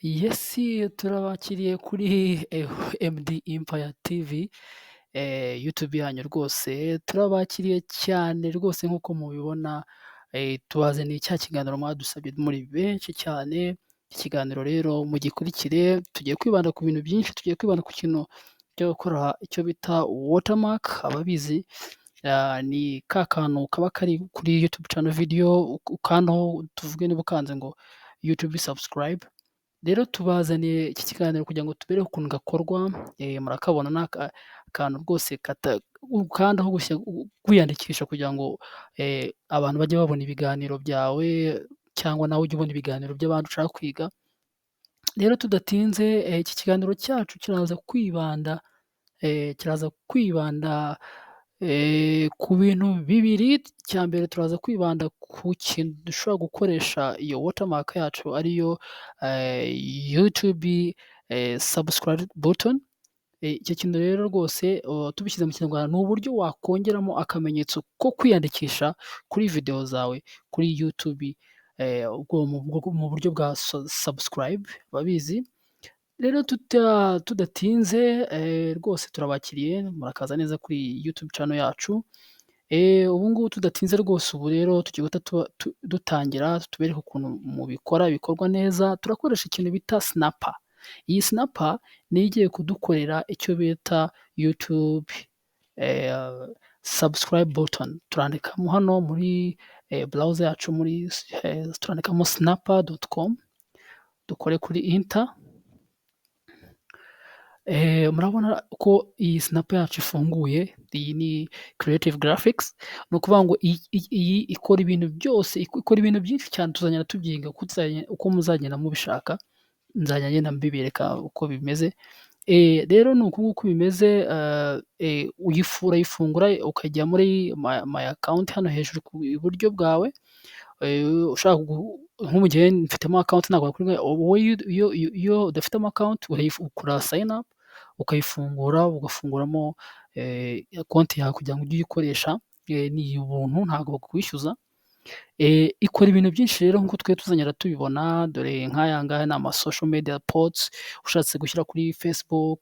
Yes, turabakiriye kuri MD Empire TV, YouTube yanyu rwose, turabakiriye cyane rwose nk'uko mubibona, tubazaniye cya kiganiro mwadusabye muri benshi cyane, ikiganiro rero mugikurikire, tugiye kwibanda ku bintu byinshi, tugiye kwibanda ku kintu cyo gukora icyo bita watermark, ababizi ni ka kantu kaba kari kuri YouTube channel video, ukandaho tuvuge niba ukanze ngo YouTube subscribe. Rero tubazaniye iki kiganiro kugira ngo tubereke ukuntu gakorwa, murakabona ni akantu rwose ukandaho kwiyandikisha kugira ngo abantu bajye babona ibiganiro byawe cyangwa nawe ujye ubona ibiganiro by'abandi ushaka kwiga. Rero tudatinze, iki kiganiro cyacu kiraza kwibanda ku bintu bibiri. Icya mbere turaza kwibanda ku kintu dushobora gukoresha iyo watermark yacu ariyo YouTube subscribe button. Icyo kintu rero rwose tubishyize mu Kinyarwanda ni uburyo wakongeramo akamenyetso ko kwiyandikisha kuri video zawe kuri YouTube, ubwo mu buryo bwa subscribe babizi. Rero tudatinze, rwose turabakiriye murakaza neza kuri YouTube channel yacu. Ubu ngubu tudatinze rwose, ubu rero tugiye guhita dutangira tubereke ukuntu mubikora bikorwa neza. Turakoresha ikintu bita snapper. Iyi snapper niyo igiye kudukorera icyo bita YouTube subscribe button. Turandikamo hano muri browser yacu, turandikamo snapper.com, dukore kuri enter. Murabona ko iyi snapper yacu ifunguye. Iyi ni creative graphics, ni ukuvuga ngo iyi ikora ibintu byose, ikora ibintu byinshi cyane. Tuzagenda tubyiga uko muzagenda mubishaka, nzajya ngenda mbibereka uko bimeze. Rero ni uku nguku bimeze. Urayifungura ukajya muri my account hano hejuru iburyo bwawe. Ushaka nk'ubu njyewe mfitemo account, ntabwo wowe iyo udafitemo account ukora sign up ukayifungura, ugafunguramo konti yawe kugira ngo ujye uyikoresha. Ni ubuntu, ntabwo bakwishyuza. Ikora ibintu byinshi rero nk'uko twe tuzagenda tubibona. Dore nk'aya ngaya ni ama social media posts ushatse gushyira kuri Facebook,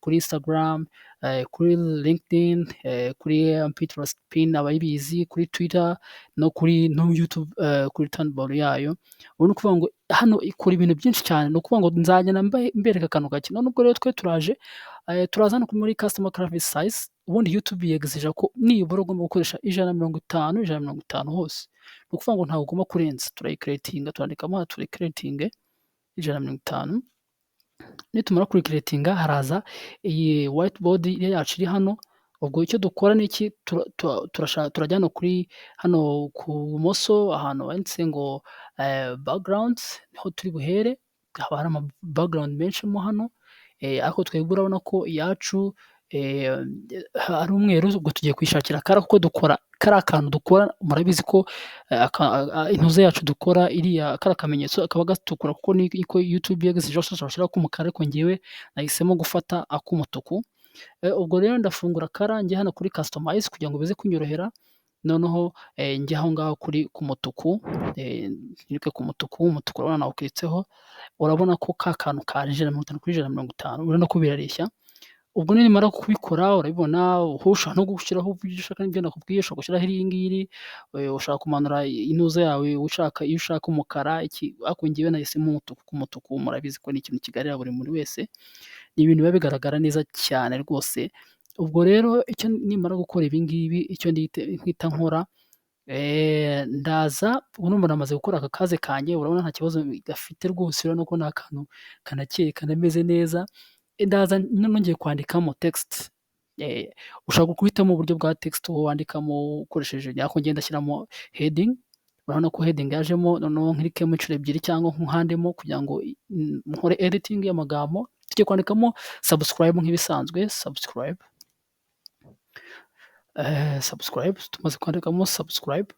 kuri Instagram, kuri LinkedIn, kuri Pinterest pin abayibizi, kuri Twitter no kuri YouTube, kuri thumbnail yayo. Ubu ni ukuvuga ngo hano ikora ibintu byinshi cyane. Ni ukuvuga ngo nzagenda mbereka akantu gake. None ubwo rero twe turaza hano muri customer service size. Ubundi YouTube yexija ko nibura ugomba gukoresha 150 hose. Ni ukuvuga ngo ntabwo ugomba kurenza. Turayicreatinga, turandikamo hano turayicreatinge 150. Nitumara kuricreatinga haraza iyi whiteboard yacu iri hano. Ubwo icyo dukora ni iki? Turajya hano kuri hano ku bumoso ahantu banditse ngo backgrounds, niho turi buhere. Haba hari ama background menshi mo hano, ariko twebwe urabona ko iyacu ari umweru. Ubwo tugiye kwishakira akara kuko dukora kariya kantu dukora. Murabizi ko intuze yacu dukora iriya kariya kamenyetso kaba gatukura kuko niko YouTube yexije hose turashyiraho k'umukara, ariko njyewe nahisemo gufata ak'umutuku. Ubwo rero ndafungura akara, njye hano kuri customize kugira ngo bize kunyorohera. Noneho njye aho ngaho kuri k'umutuku, nkirike k'umutuku. Umutuku urabona nawukliitseho, urabona ko ka kantu kaje 150 kuri 150, urabona ko birareshya. Ubwo nimara kubikora urabibona, ushobora no gushyiraho ibyo ushaka. N'ibyo nakubwiye, ushobora gushyiraho iri ngiri, ushaka kumanura intuza yawe iyo ushaka umukara, ariko njyewe nahisemo umutuku. K'umutuku murabizi ko ni ikintu kigaragara buri muntu wese, ni ibintu biba bigaragara neza cyane rwose. Ubwo rero icyo nimara gukora ibi ngibi, icyo mpita nkora, ndaza. Ubu numva namaze gukora aka kaze kanjye, urabona nta kibazo gafite rwose. Urabona ko ni akantu kanakeye kanameze neza. Ndaza nongeye kwandikamo text. Ushaka guhitamo uburyo bwa text wowe wandikamo ukoresheje, ariko ngenda ashyiramo heading. Urabona ko heading yajemo, noneho nkirikemo inshuro ebyiri cyangwa nkandemo kugira ngo nkore editing y'amagambo. Tugiye kwandikamo subscribe nk'ibisanzwe. Subscribe. Tumaze kwandikamo subscribe.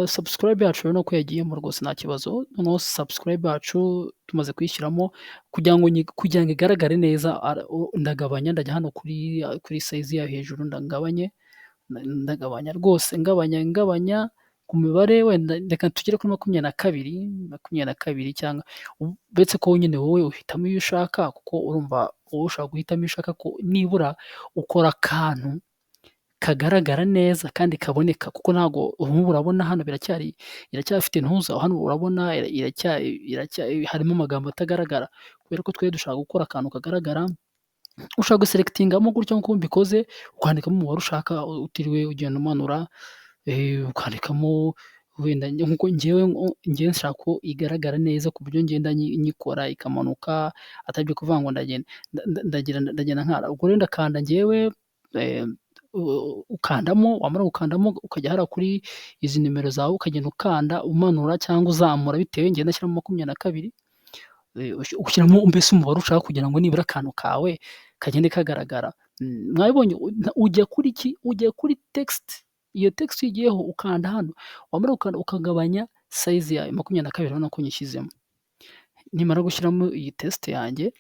Subscribe yacu rero nuko yagiyemo rwose nta kibazo. Noneho subscribe yacu tumaze kuyishyiramo kugira ngo igaragare neza, ndagabanya. Ndajya hano kuri size yayo hejuru, ndagabanya rwose, ngabanya ku mibare wenda reka tugere kuri 22 cyangwa uretse ko nyine wowe uhitamo iyo ushaka kuko urumva wowe ushobora guhitamo iyo ushaka ko nibura ukora akantu kagaragara neza kandi kaboneka kuko ntabwo nk'ubu urabona hano iracyafite intuza, hano urabona harimo amagambo atagaragara kubera ko twebwe dushaka gukora akantu kagaragara, ushobora guselectingamo gutyo nk'uko mbikoze, ukandikamo umubare ushaka utiriwe ugenda umanura, ukandikamo wenda nk'uko njyewe nshaka ko igaragara neza ku buryo ngenda nyikora ikamanuka, atari ibyo kuvuga ngo ndagenda nkara, ubwo rero ndakanda njyewe ukandamo, wamara gukandamo ukajya hariya kuri izi nimero zawe ukagenda ukanda umanura cyangwa uzamura bitewe, njye ndashyiramo 22, ushyiramo mbese umubare ushaka kugira ngo nibura akantu kawe kagende kagaragara. Mwabibonye ujya kuri iki? Ujya kuri text, iyo text uyigiyeho ukanda hano, wamara gukanda ukagabanya size yayo 22 urabona ko nyishyizemo. Nimara gushyiramo iyi text yanjye,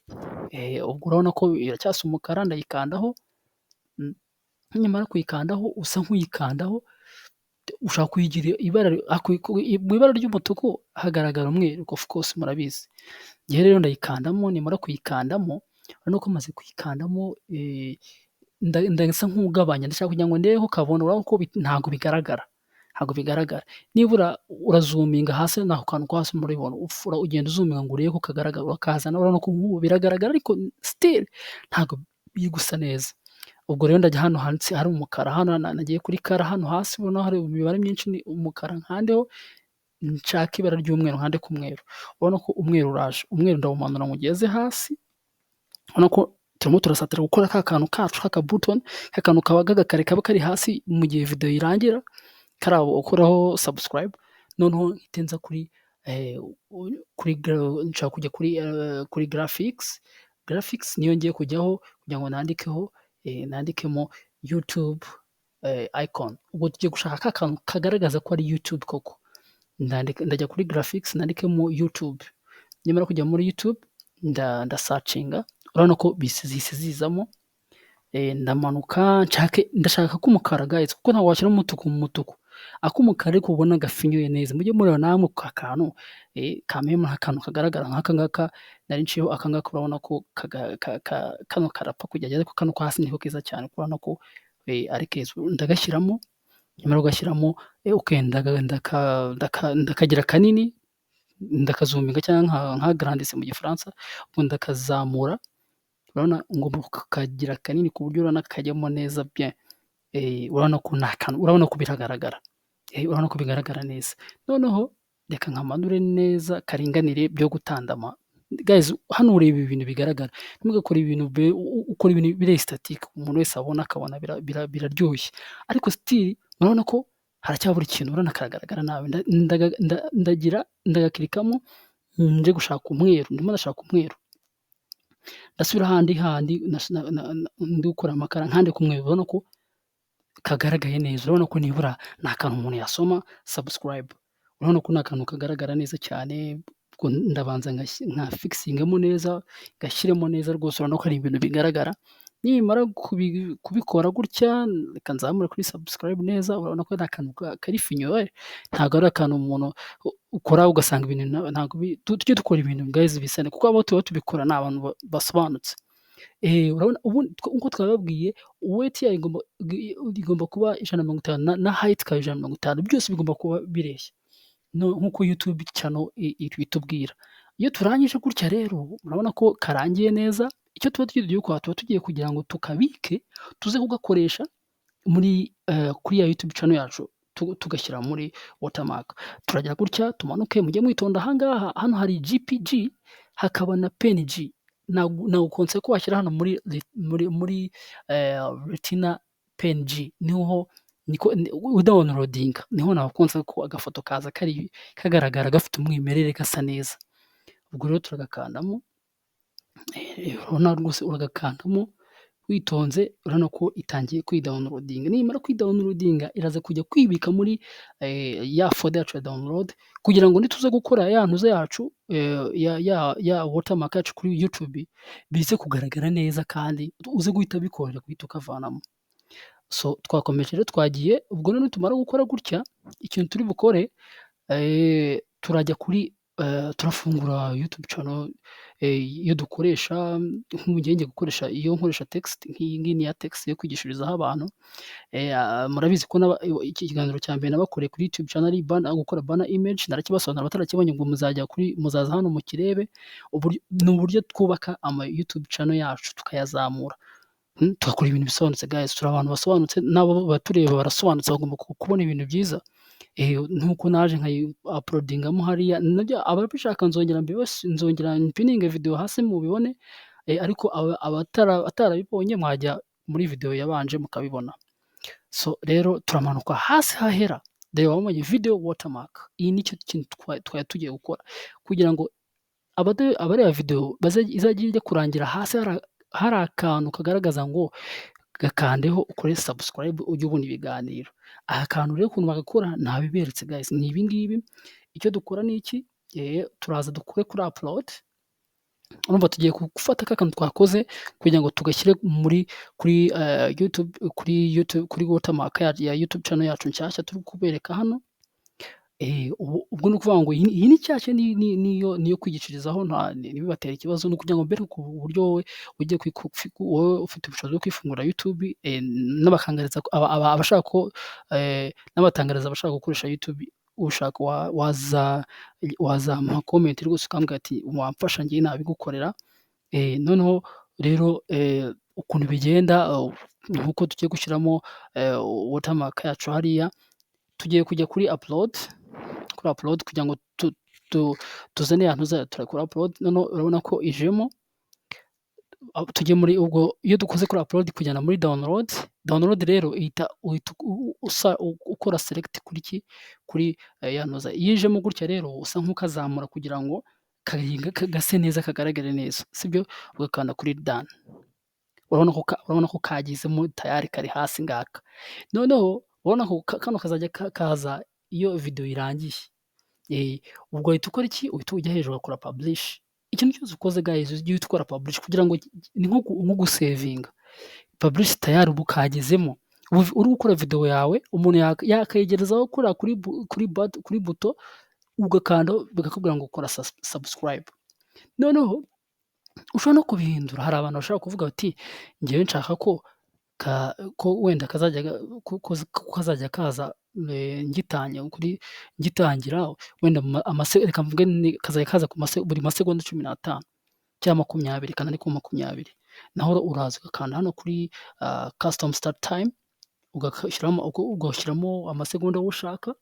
ubwo urabona ko iracyasa umukara ndayikandaho, nimara kuyikandaho usa nk'uyikandaho, ushaka kuyigira mu ibara ry'umutuku hagaragara umweru of course murabizi. Njye rero ndayikandamo, nimara kuyikandamo urabona ko maze kuyikandamo ndasa nk'ugabanya, ndashaka kugira ngo ndebe ko kabona, urabona ko ntabwo bigaragara, nibura urazuminga hasi n'ako kantu ko hasi murabibona, ugenda uzuminga ngo urebe ko kagaragara, urakazana urabona ko nk'ubu biragaragara ariko still ntabwo biri gusa neza. Ubwo rero ndajya hano handitse hari umukara, hano nagiye kuri kara hano hasi ubona hari imibare myinshi ni umukara, nkandeho nshaka ibara ry'umweru nkande ku mweru, urabona ko umweru uraje, umweru ndawumanura ngeze hasi, urabona ko turimo turasatira gukora ka kantu kacu k'aka button, ka kantu kaba gagakare kaba kari hasi mu gihe video irangira, kariya ukoraho subscribe, noneho mpite nza nshaka kujya kuri graphics niyo ngiye kujyaho kugira ngo nandikemo YouTube icon, ubwo tugiye gushaka ka kantu kagaragaza ko ari YouTube koko, ndajya kuri graphics nandikemo YouTube, nyamara kujya muri YouTube ndasacinga, urabona ko zihise zizamo, ndamanuka ndashaka k'umukara guys, kuko ntabwo washyira umutuku mu mutuku, ak'umukara ariko ubona gafinyuye neza, mujye mureba namwe ka kantu kamemo akantu kagaragara nk'aka ngaka nari nciyeho, aka ngaka urabona ko kano karapfa kujya, ariko kano ko hasi niko keza cyane, urabona ko ari keza, ndagashyiramo, nyamara kugashyiramo ndakagira kanini, ndakazuminga cyangwa nka grandisse mu gifaransa, ubwo ndakazamura, urabona ngomba kukagira kanini ku buryo urabona kajyamo neza bien, urabona ko nta kantu, urabona ko biragaragara, urabona ko bigaragara neza, noneho reka nkamanure neza karinganire byo gutandama. Guys, hano ureba ibintu bigaragara, ntimugakore ibintu ukora ibintu biri statique umuntu wese abona akabona biraryoshye, ariko still urabona ko haracyabura ikintu, urabona karagaragara nabi, ndagakirikamo nje gushaka umweru, ndimo ndashaka umweru, ndasubira handi ndi gukora amakara nkande ku mweru, urabona ko kagaragaye neza, urabona ko nibura ni akantu umuntu yasoma subscribe, urabona ko ni akantu kagaragara neza cyane, ndabanza nkafixingamo neza, gashyiremo neza rwose, urabona ko ari ibintu bigaragara, nimara kubikora gutya reka nzamure kuri subscribe neza, urabona ko ari akantu kari finyo, ntabwo ari akantu umuntu ukora ugasanga ibintu ntabwo tujye dukora ibintu guys bisane, kuko abo tuba tubikora ni abantu basobanutse. Urabona ubu nk'uko twababwiye weight yayo igomba kuba 150 na height ikaba 150, byose bigomba kuba bireshya nk'uko YouTube channel itubwira. Iyo turangije gutya rero urabona ko karangiye neza, icyo tuba tugiye gukora, tuba tugiye kugira ngo tukabike tuze kugakoresha kuri ya YouTube channel yacu, tugashyira muri watermark. Turagira gutya tumanuke, mujye mwitonda ahangaha, hano hari JPG hakaba na PNG, nagukonse ko washyira hano muri Retina PNG, niho downloading, niho nakunze ko agafoto kaza kagaragara gafite umwimerere gasa neza. Ubwo rero turagakandamo, urabona rwose uragakandamo witonze, urabona ko itangiye kwidownloading, nimara kwidownloading iraza kujya kwibika muri ya folder yacu ya download, kugira ngo nituza gukora ya ntuza yacu ya watermark yacu kuri YouTube bize kugaragara neza, kandi uze guhita bikorera guhita ukavanamo. So twakomeje rero twagiye, ubwo noneho nitumara gukora gutya, ikintu turi bukore turajya kuri turafungura YouTube channel iyo dukoresha, nk'ubu njyewe ngiye gukoresha iyo nkoresha text nk'iyi ngiyi ni iya text yo kwigishirizaho abantu. Murabizi ko iki kiganiro cya mbere nabakoreye kuri YouTube channel ari gukora banner image, narakibasobanurira abatarakibonye ngo muzaza hano mukirebe, ni uburyo twubaka YouTube channel yacu tukayazamura. Tugakora ibintu bisobanutse guys, turi abantu basobanutse, n'abo batureba barasobanutse, bagomba kubona ibintu byiza. Nk'uko naje nkayi-uploadingamo hariya, nabyo ababishaka nzongera mpininge video hasi mubibone, ariko abatarabibonye mwajya muri video yabanje mukabibona. So rero turamanuka hasi hahera, reba wabonye video watermark, iyi nicyo kintu twari tugiye gukora kugira ngo abareba video izajya ijya kurangira hasi hari akantu kagaragaza ngo gakandeho ukore subscribe ujye ubona ibiganiro. Aka kantu rero ukuntu bagakora nabiberetse guys, ni ibi ngibi. Icyo dukora ni iki, turaza dukore kuri upload, urumva tugiye gufata ka kantu twakoze kugira ngo tugashyire kuri YouTube, kuri watermark ya YouTube channel yacu nshyashya turi kubereka hano. Ubwo ni ukuvuga ngo iyi ni nshyashya, niyo kwigishirizaho, ntibibatere ikibazo. Ni ukugira ngo mbereke uburyo wowe ugiye wowe ufite ubushobozi bwo kwifungura YouTube, n'abatangariza abashaka gukoresha YouTube, ushaka wazampa comment rwose ukambwira ati wamfasha njye nabigukorera. Noneho rero ukuntu bigenda, nk'uko tugiye gushyiramo watermark yacu hariya, tugiye kujya kuri upload kugira ngo tuzane ahantu turakora upload. Noneho urabona ko ijemo, tugiye muri ubwo, iyo dukoze kuri upload kujyana muri download rero uhita ukora select kuri yanuza. Iyo ijemo gutya rero usa nk'ukazamura kugira ngo gase neza, kagaragare neza, sibyo? Ugakanda kuri done. Urabona ko kagizemo tayari, kari hasi ngaka. Noneho urabona ko kano kazajya kaza iyo video irangiye. Ubwo uhita ukora iki? Uhita ujya hejuru ugakora publish. Ikintu cyose ukoze guys ujye uhita ukora publish kugira ngo ni nko gusevinga. Publish tayari ubu kagezemo. Uri gukora video yawe, umuntu yakayegerezaho kuri buto, ugakanda bikakubwira ngo ukora subscribe. Noneho ushobora no kubihindura. Hari abantu bashaka kuvuga bati njyewe nshaka ko wenda kazajya kaza ngitangira wenda reka mvuge kazajya kaza buri masegonda 15 cyangwa 20, kandi ari ku 20. Naho uraza ugakanda hano kuri custom start time, ugashyiramo amasegonda ushaka,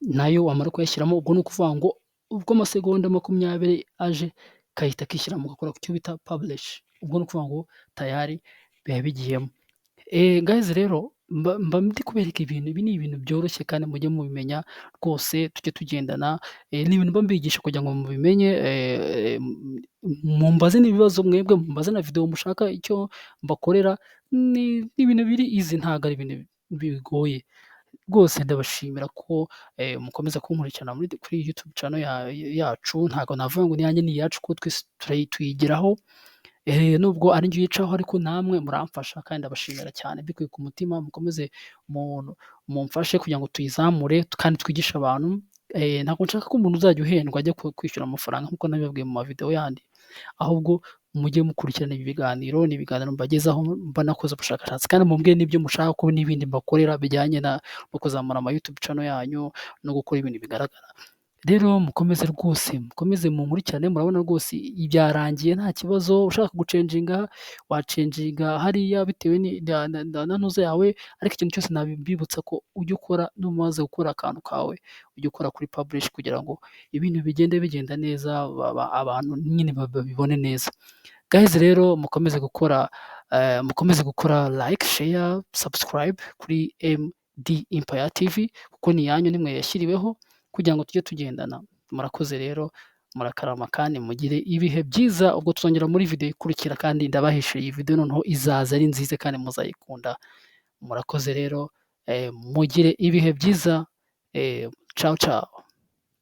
nayo wamara kuyashyiramo, ubwo ni ukuvuga ngo ubwo amasegonda 20 aje kahita kishyiramo, ugakora ku cyo bita publish. Ubwo ni ukuvuga ngo tayari biba bigiyemo. Guys rero mba ndi kubereka ibintu, ibi ni ibintu byoroshye kandi mujye mubimenya rwose, tujye tugendana. Ni ibintu mba mbigisha kugira ngo mubimenye. Mumbaze n'ibibazo, mwebwe mumbaze na video mushaka icyo mbakorera. Ni ibintu biri easy, ntabwo ari ibintu bigoye rwose. Ndabashimira ko mukomeza kunkurikirana kuri YouTube channel yacu. Ntabwo navuga ngo niyanjye ni iyacu, kuko twese tuyigiraho, nubwo ari njye uyicaho, ariko namwe muramfasha kandi ndabashimira cyane bikuye ku mutima. Mukomeze mumfashe kugira ngo tuyizamure kandi twigishe abantu. Ntabwo nshaka ko umuntu uzajya uhendwa ajya kwishyura amafaranga nk'uko nabibabwiye mu mavideo yandi, ahubwo mujye mukurikirana ibi biganiro. Ni ibiganiro mbagezaho mba nakoze ubushakashatsi, kandi mumbwire n'ibyo mushaka ko n'ibindi mbakorera bijyanye no kuzamura YouTube channel yanyu no gukora ibintu bigaragara. Rero mukomeze rwose, mukomeze munkurikirane. Murabona rwose ibyarangiye nta kibazo. Ushaka gucenjinga wacenjinga hariya bitewe na ntuzo yawe, ariko ikintu cyose nabibibutsa ko ujye ukora, numaze gukora akantu kawe ujye ukora kuri publish kugira ngo ibintu bigenda neza, abantu nyine babibone neza. Guys rero mukomeze gukora like, share, subscribe kuri MD Empire TV, kuko ni yanyu, nimwe yashyiriweho kugira ngo tujye tugendana. Murakoze rero, murakarama kandi mugire ibihe byiza. Ubwo tuzongera muri video ikurikira, kandi ndabahishe iyi video noneho izaza ari nziza kandi muzayikunda. Murakoze rero, mugire ibihe byiza. Ciao ciao.